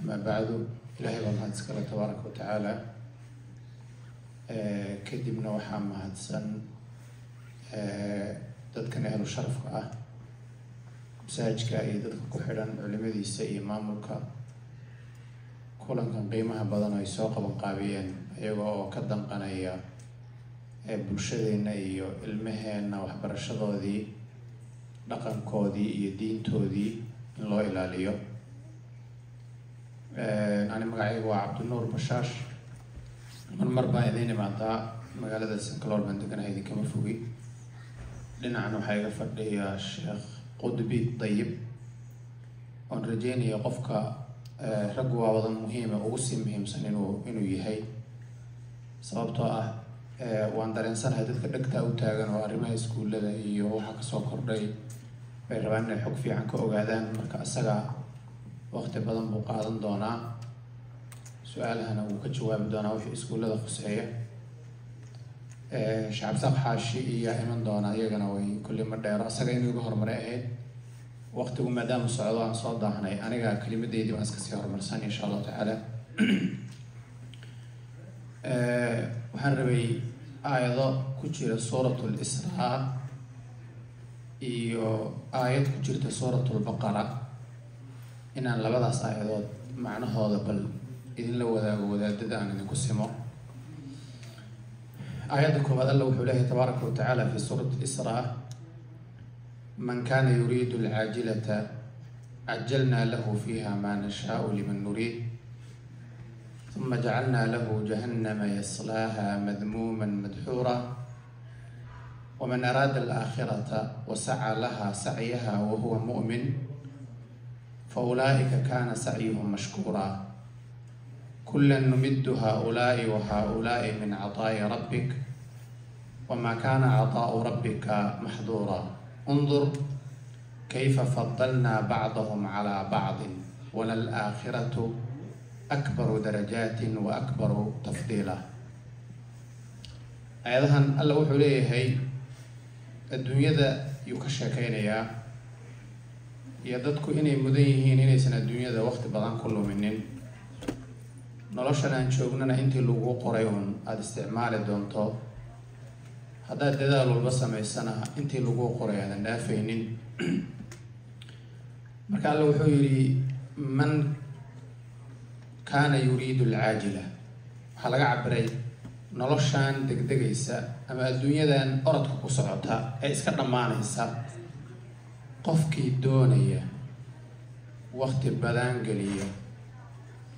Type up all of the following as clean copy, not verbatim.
أما بعد إلهي والله تبارك وتعالى كدبنا وحام هادسن dadkan ahlu sharafka ah masaajidka iyo dadka ku xidhan culimadiisa iyo maamulka kulankan qiimaha badan ay soo qaban qaabiyeen iyaga oo ka danqanaya bulshadeena iyo ilmaheena waxbarashadoodii dhaqankoodii iyo diintoodii in loo ilaaliyo ani magacaygu waa Cabdinuur Bashaash mar baa idin imaadaa magaalada Sankalool baan deganahay idinkama fogi dhinacna waxaa iga fadhiya Sheekh Qudbi Dayib oon rajeynaya qofka rag waa wadan muhiima ugu sii muhiimsan inuu yahay sababtoo ah waan dareensanahay dadka dhagta u taagan oo arrimaha iskuulada iyo waxa ka soo kordhay bay rabaan inay xog fiican ka ogaadaan marka asaga waqti badan buu qaadan doonaa su'aalahana wuu ka jawaabi doonaa wixii iskuulada khuseeya shacab saqxaashi iyo iman doona iyagana way kulli ma dheero asaga inuu uga hormaray ahayd waqtigu maadaama socdo aan soo daahnay aniga kelimadeedii waan iska sii horumarsan insha Allah tacaala waxaan rabay aayado ku jira suuratul Israa iyo aayad ku jirta suuratul Baqara inaan labadaas aayadood macnahooda bal idinla wadaago wadaadada aan idinku simo آياتكم هذا الله وحوله تبارك وتعالى في سورة الإسراء من كان يريد العاجلة عجلنا له فيها ما نشاء لمن نريد ثم جعلنا له جهنم يصلاها مذموما مدحورا ومن أراد الآخرة وسعى لها سعيها وهو مؤمن فأولئك كان سعيهم مشكورا كلا نمد هؤلاء وهؤلاء من عطاء ربك وما كان عطاء ربك محظورا انظر كيف فضلنا بعضهم على بعض وللآخرة أكبر درجات وأكبر تفضيلا أيضا الله وحوليه هي الدنيا ذا يكشكين يا dadku inay mudan yihiin inaysan adduunyada waqti badan ku luminin noloshan aan joognana intii lagu qoray aad isticmaali doonto haddaad dadaal walba samaysana intii lagu qoray aadan dhaafaynin marka alla wuxuu yidhi man kaana yuriidu alcaajila waxaa laga cabiray noloshan degdegaysa ama adduunyadan orodka ku socota ee iska dhammaanaysa qofkii doonaya waqti badan geliya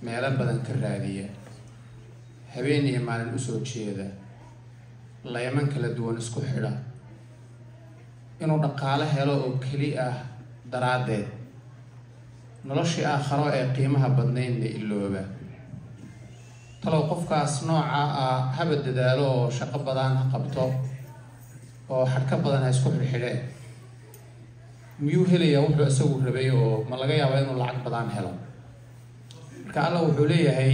meelo badan ka raadiya habeen iyo maalin u soo jeeda layman kala duwan isku xidha inuu dhaqaale helo oo keli ah daraaddeed noloshii aakhiro ee qiimaha badnaydna ilooba talow qofkaas nooca ah haba dadaalo oo shaqo badan ha qabto oo xadhka badan ha isku xidhxidheen miyuu helayaa wuxuu isagu rabay oo ma laga yaabaa inuu lacag badan helo marka alla wuxuu leeyahay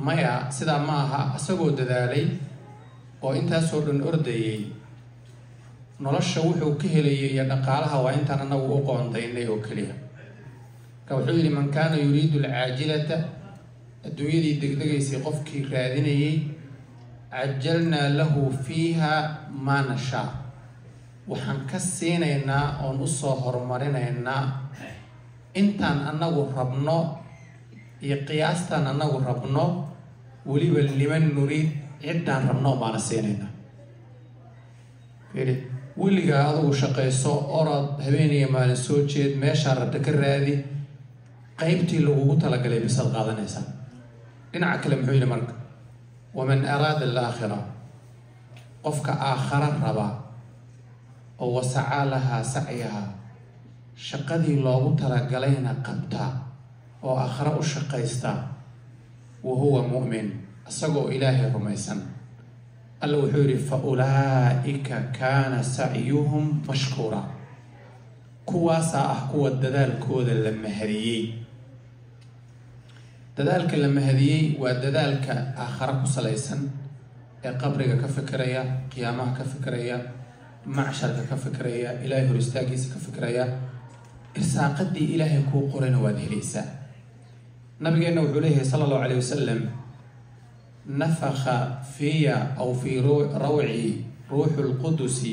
maya sidaa ma aha isagoo dadaalay oo intaasoo dhan ordayay nolosha wuxuu ka helayay iyo dhaqaalaha waa intaan anagu u qoondaynay oo keliya marka wuxuu yidhi man kaana yuriidu alcaajilata adduunyadii degdegaysay qofkii raadinayay cajalnaa lahu fiiha maa nashaa waxaan ka siinaynaa oon usoo horumarinaynaa intaan anagu rabno iyo qiyaastaan anagu rabno weliba liman nuriid ciddaan rabno baana siinaynaa weligaa adugu shaqayso orod habeen iyo maalin soo jeed meeshaa rabta ka raadi qaybtii lagugu talagalay bisaad qaadanaysaa dhinaca kale muxuu yidhi marka waman araada alaakhira qofka aakhara raba oo wasacaa lahaa sacyaha shaqadii loogu talagalayna qabta oo aakhira u shaqaysta wahuwa mu'min isagoo ilaahay rumaysan alla wuxuu yidhi fa ulaa'ika kaana sacyuhum mashkuura kuwaasaa ah kuwa dadaalkooda la mahadiyey dadaalka la mahadiyey waa dadaalka aakhira ku salaysan ee qabriga ka fikiraya qiyaamaha ka fikiraya macsharka ka fikiraya ilaahay hor istaagiisa ka fikiraya irsaaqadii ilaahay kuu qorayna waad helaysaa نبينا وحليه صلى الله عليه وسلم نفخ في أو في روعي روح القدس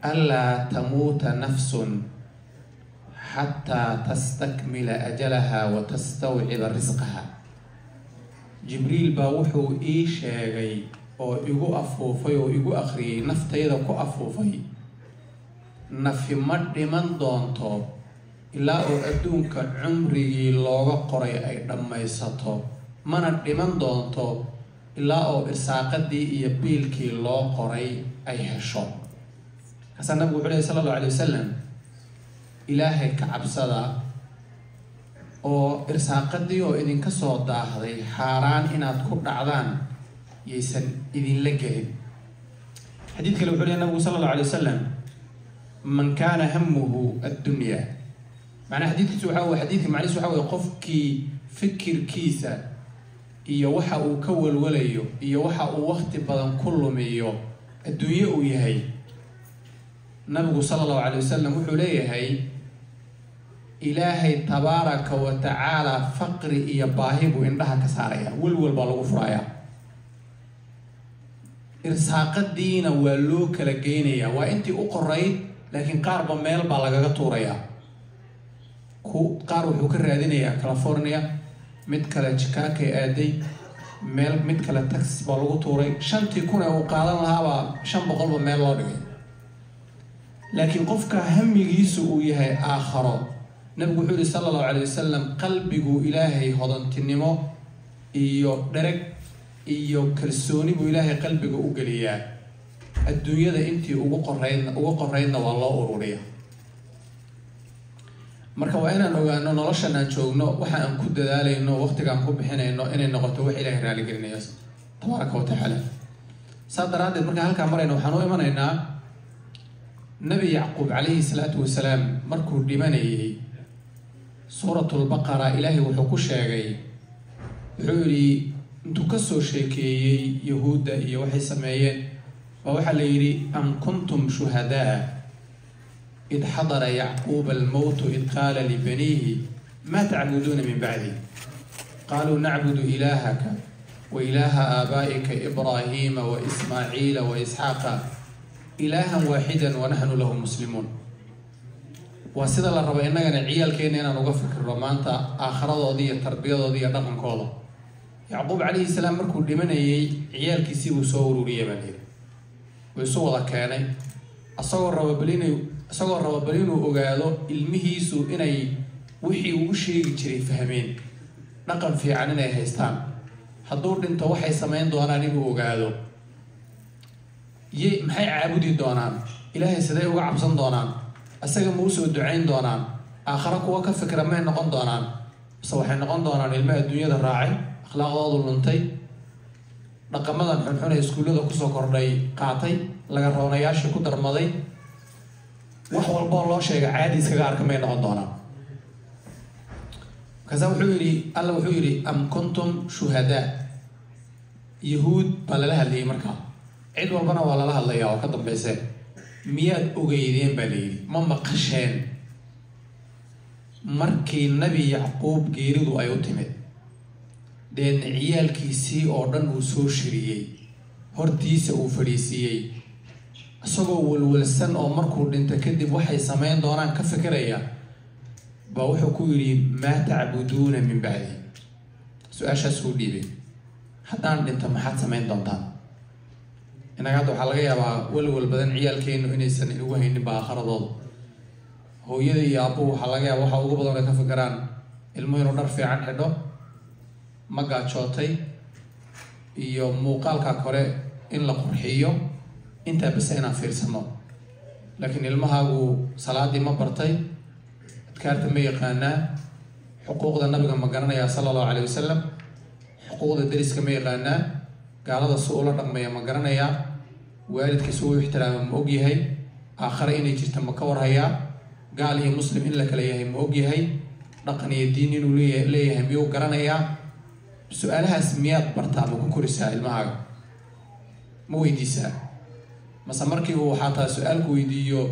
ألا تموت نفس حتى تستكمل أجلها وتستوعب رزقها. جبريل باوحو شاغي أو إيغو أفوفي أو إيغو أخري نفتيدا كو أفوفي نفي مد من دونتو إلا أو أدونك عمري لوغا قري أي دميساتو من من دونتو إلا أو إرساقدي يبيلكي لو قري أي هشو. حسن النبي عليه صلى الله عليه وسلم إلهي كعبسدا أو إرساقدي أو إذن كسو داهدي حاران إناد كو دعدان يسن إذن لقلين. حديث كلو عليه النبي صلى الله عليه وسلم من كان همه الدنيا معنى حديث سوحاوي حديث معني سوحاوي قفكي فكر كيسا إيا وحا أو كول وليو إيا وحا أو وقت بدن كل ميو الدنيا ويهي النبي صلى الله عليه وسلم وحوليه هي إلهي تبارك وتعالى فقر إيا باهب إنها كساريا والول بالغ فرايا إرساق الدين واللوك لقينيا وإنتي أقريت لكن قارب ميل بالغ طوريا قارب حكر رادينيا كاليفورنيا متكلا شيكاغو آدي ميل متكلا تكس بالغ طوري شنتي كون أو قادم لها شن بقلب ميل لوري لكن قفك هم يسوء يهي آخر نبي صلى الله عليه وسلم قلبه إلهي هضن تنمو إيو درك إيو كرسوني بو إلهي قلبه أقليا الدنيا ده إنتي أقرين والله أروريا marka waa inaan ogaano noloshan aan joogno waxa aan ku dadaalayno waqtiga aan ku bixinayno inay noqoto wax Ilaahay raali gelinayo tabaaraka wa taala sadaraad marka halka marayno waxaan u imanaynaa nabi yaqub alayhi salatu wasalaam markuu dhimanayay suuratul baqara Ilaahay wuxuu ku sheegay wuxuu yiri intuu ka soo sheekeeyay yahuuda iyo waxay sameeyeen waxa la yiri am kuntum shuhadaa إذ حضر يعقوب الموت إذ قال لبنيه ما تعبدون من بعدي قالوا نعبد إلهك وإله آبائك إبراهيم وإسماعيل وإسحاق إلها واحدا ونحن له مسلمون وسيد الله رب إننا نعيال كيننا نقفك الرمانتا آخر ضوضية التربية ضوضية رقم كوضا يعقوب عليه السلام مركو لمن عيال كيسيبو سورو ليبني ويسوى كاني أصور رب بليني asagoo rabo bal inuu ogaado ilmihiisu inay wixii uu sheegi jiray fahmeen dhaqan fiican inay haystaan hadduu dhinto waxay sameyn doonaan inuu ogaado maxay caabudi doonaan ilaahay sidee uga cabsan doonaan asaga ma u soo ducayn doonaan aakhira kuwa ka fikra ma noqon doonaan bas waxay noqon doonaan ilmaha adduunyada raacay akhlaaqdoodu luntay dhaqamadan xunxun ee iskuullada kusoo kordhay qaatay laga roonayaasha ku darmaday wax walba loo sheegay caadi iskaga arkamay noqon doonaan kaza wuxuu yiri alla wuxuu yiri am kuntum shuhada yahuud bala la hadlay marka cid walbana waa la hadlayaa oo ka dambeysay miyaad ogeydeen baleeyay ma maqasheen markii nabi yaqoob geeridu ay u timid deen ciyaalkiisii oo dhan uu soo shiriyay hortiisa uu fariisiyay asagoo walwalsan oo markuu dhinta kadib waxay sameyn doonaan ka fikiraya ba wuxuu ku yiri ma ta'buduuna min ba'di su'aashaas uu dhiibay haddaan dhinta maxaad sameyn doontaan inaga hadda waxaa laga yaabaa walwal badan ciyaalkeenu inaysan ugu haynin ba aakhiradooda hooyada iyo aabbuhu waxaa laga yaabaa waxa ugu badan ay ka fikiraan ilmuhu inuu dhar fiican xidho ma gaajootay iyo muuqaalka kore in la qurxiyo inta bas inaan fiirsano laakiin ilmahaagu salaadii ma bartay adkaarta ma yaqaanaa xuquuqda nabiga ma garanaya sallallahu alayhi wasallam xuquuqda dariska ma yaqaanaa gaalada soo ula dhaqmaya ma garanaya waalidkiisu uu ixtiraamo ma og yahay aakhira inay jirto ma ka warhayaa gaal iyo muslim in la kala yahay ma og yahay dhaqan iyo diin inuu leeyahay miyuu garanayaa su'aalahaas miyaad bartaa ma ku korisaa ilmahaaga ma weydiisaa mase markii uu xataa su'aalku weydiiyo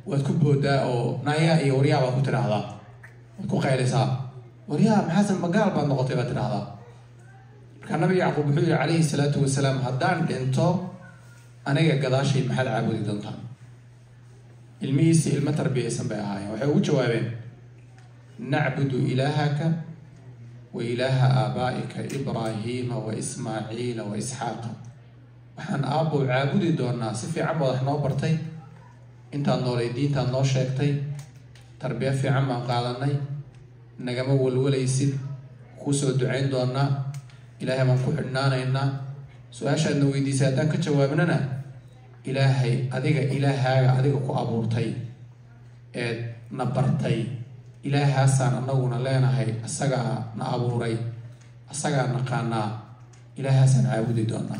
waad ku boodaa oo naayaa iyo waryaabaa ku tiraahdaa waad ku qaylisaa وريها محاسن مقال بعد نقطة باتنا هذا كان النبي يعقوب حولي عليه الصلاة والسلام هدان لانتو أنا قداشي محل عابودي دونتان الميسي المتربية سنبقى هاي وحيو جوابين نعبد إلهك وإله آبائك إبراهيم وإسماعيل وإسحاق وحن أبو عابودي دورنا سفي عمو إحنا برتي إنت النوريدين إنت النور شاكتي تربية في عمان قالناي نجمع والولا يسيد خوسو دعين دورنا إلهي من كحنانا إنا سؤال شأن ويدي سادان كجوابنا إلهي أديك كو أبورتي نبرتي إلهي حسان أنغونا لنا هاي أساقا نأبوري أساقا نقانا إلهي حسان عابودي دونا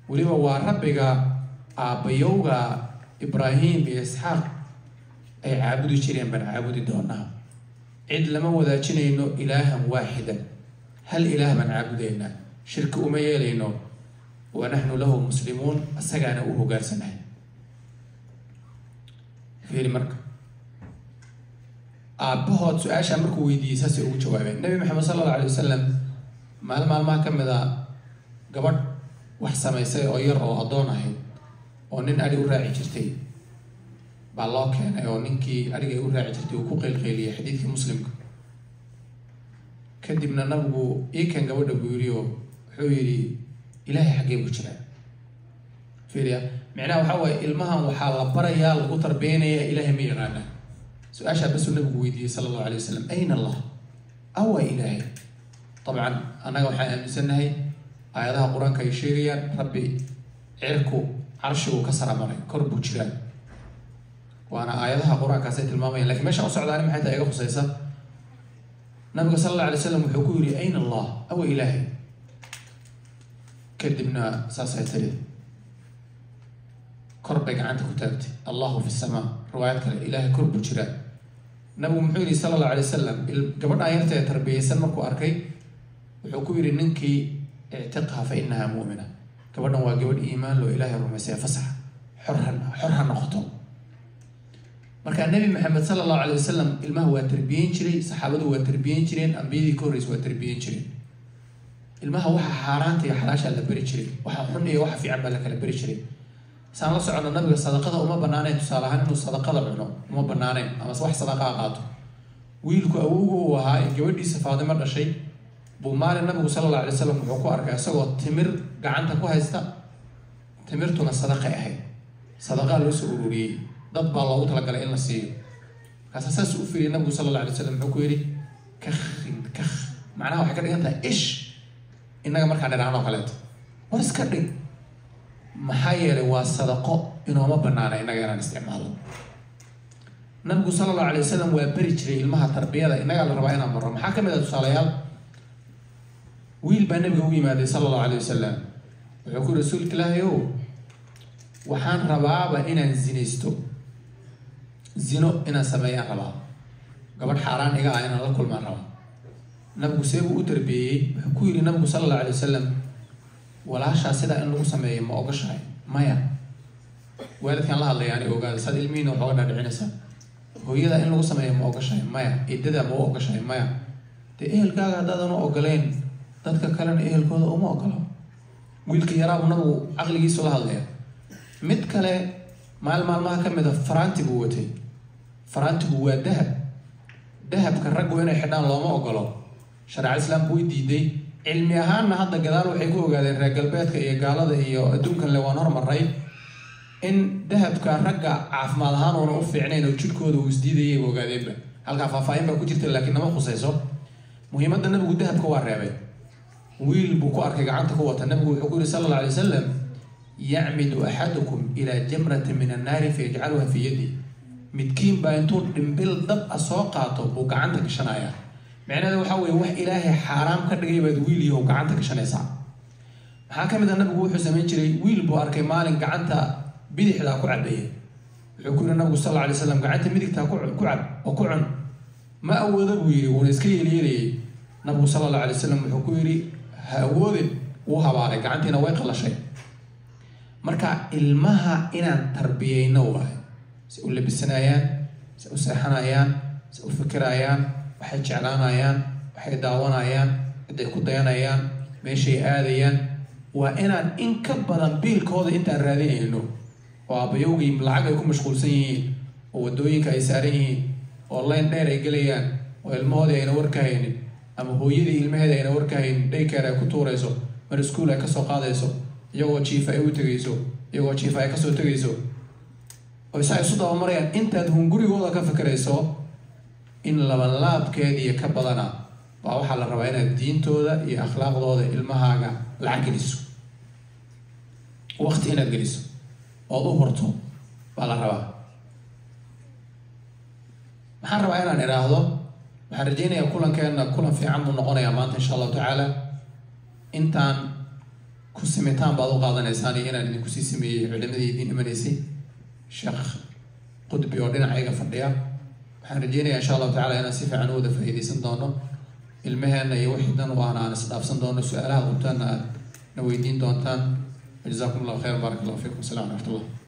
وليبا واربك أبيوغا إبراهيم بإسحاق أي عابودي شريان بان عابودي دونا عد لما وذا إنه إلها واحدا هل إله من عابدينا شرك أميالينو ونحن له مسلمون أساقا نأوه قارسنا فيري مركب أبهات سؤال مركو ويدي ساسي أو جوابين النبي محمد صلى الله عليه وسلم ما كم ذا قبل وحسا ما يصير أو يرى أضونه أو نن أري أراعي جرتي بالله كان أو ننكي أري أراعي جرتي وكوق الخيلية حديث مسلم كدي من النبو إيه كان قبل بيوريو حويري إلهي حقيقة وجرا فيريا معناه وحوى المهم وحال بريا القطر بيني إلهي ميغانا سؤال بس النبي ويدي صلى الله عليه وسلم أين الله؟ أو إلهي؟ طبعا أنا وحنا أمسناهي آياتها القرآن كيشيريا ربي عركو عرشه وكسر مري كرب وجران وأنا آياتها القرآن كسيت المامين لكن ماشي أصعد على محيطها إيقا خصيصة النبي صلى الله عليه وسلم وحكوري أين الله؟ أو إلهي؟ كدبنا ساسا يتريد كربك عندك وتابتي الله في السماء روايات كلا إلهي كرب وجران نبو محمد صلى الله عليه وسلم قبل آياتها تربية سلمك وأركي وحكوري ننكي اعتقها فإنها مؤمنة قبل قبل إيمان لو إلهي رمسيها فسح حرها نخطو مركا النبي محمد صلى الله عليه وسلم المه هو تربيين شري صحابته هو تربيين شرين أنبيدي كوريس هو تربيين شرين المه هو حارانتي حراشة لبري شري وحا حني وحا في عملك لبري شري سان الله سبحانه النبي صدقته وما بنانين تصالحان إنه صدقة عنه وما بنانين أما صباح صدقة قاته ويلكو أوجو وهاي جودي سفاده مرة شيء بومال النبي صلى الله عليه وسلم وحكوا أركع سوى تمر قعنت كوهستا تمرتنا صدقة أهي صدقة لسؤولي ضب الله تلقى لنا السير أساس أوفي النبي صلى الله عليه وسلم حكوا يري كخ معناه حكى لي أنت إيش إنك مركع نرعنا خلات ورسكرني محايا والصدقة إنه ما بنانا إنك أنا نستعمله النبي صلى الله عليه وسلم وبريتري المها تربية إنك على ربعنا مرة محاكم إذا تصاليال ويل بنبي هو ماذا صلى الله عليه وسلم ويقول رسولك لا يو وحان ربابا إنا زينيستو زينو إنا سمايا ربا قبل حاران إيقا إنا لكل من ربا نبي سيبو تربية ويقول النبي صلى الله عليه وسلم ولا شاسدا إنه سمايا ما أوقشاي مايا والد كان الله يعني وقال صد المين وحونا دعنسا هو يدا إنه سمايا ما أوقشاي مايا إددا ما أوقشاي مايا تإيه الكاغا دادا ما أوقلين dadka kalena ehelkooda uma ogolo wiilka yaraa unagu aqligiisu la hadlaya mid kale maalmaha ka mid ah faraantigu watay faraantigu waa dahabka raggu inay xidhaan looma ogolo sharci islaamku way diiday cilmi ahaanna hadda gadaal waxay ku ogaadeen reer galbeedka iyo gaalada iyo adduunkan le waan hormaray in dahabka ragga caafimaad ahaan oo u fiicnayn oo jidhkooda uu isdiidayay ogaadeenba halka faahfaahin baa ku jirta laakiin nama khusayso muhiimadda nabigu dahabka waa reebay ويل بوكو أركي عنك قوة النبي يقول صلى الله عليه وسلم يعمد أحدكم إلى جمرة من النار فيجعلها في يدي متكين باينتون دمبل ضب أسواقاته بوكا عندك شنايا معنى ذو حوي وح إلهي حرام كرقي بدويل يوكا عندك شنايا صعب حاكم إذا النبي يقول حسامين جري ويل بو أركي مالك عنتا بيدي حدا كعب بيه يقول النبي صلى الله عليه وسلم قعنتا ميدك تا كعب وكعن ما أول ذبويري ونسكي ليري النبي صلى الله عليه وسلم يقول هاودin uu habaaray gacantiina way qalashay marka ilmaha inaan tarbiyeyno waay si u labisanaayaan si u seexanayaan si u fikirayaan waxay jeclaanayaan waxay daawanayaan ciday ku dayanayaan meeshay aadayaan waa inaan in ka badan biilkooda intaan raadinayno oo aabbayowgii lacag ay ku mashquulsan yihiin oo waddooyinka ay saaran yihiin oo leen dheer ay gelayaan oo ilmahoodii ayna war ka haynin ama hooyadii ilmaheeda ayna war ka haynin daykeer ay ku tuurayso mar iskuul ay kasoo qaadayso iyagoo jiifa ay u tegayso iyagoo jiifa ay kasoo tegayso oo isaa isu dabamarayaan intaad hungurigooda ka fikirayso in labanlaabkeediiyo ka badana baa waxaa la rabaa inaad diintooda iyo akhlaaqdooda ilmahaaga lacag geliso waqti inaad geliso ood u horto baa la rabaa waxaan rabaa inaan idhaahdo waxaan rajaynayaa kulankeena kulan fiican buu noqonayaa maanta insha allahu tacaala intaan ku simitaan baad u qaadanaysaan iyo inaan idinku sii sameeyey culimadii idiin imanaysay sheekh qudbi oo dhinacayga fadhiya waxaan rajaynayaa insha allahu tacala inaan si fiican u wada faa'iidaysan doono ilmaheenna iyo wixii dan waana aan isdhaafsan doono su-aalaha qabtaana aad na weydiin doontaan jazakum allahu khayran baarak allahu fiikum asalamu raxmat ullah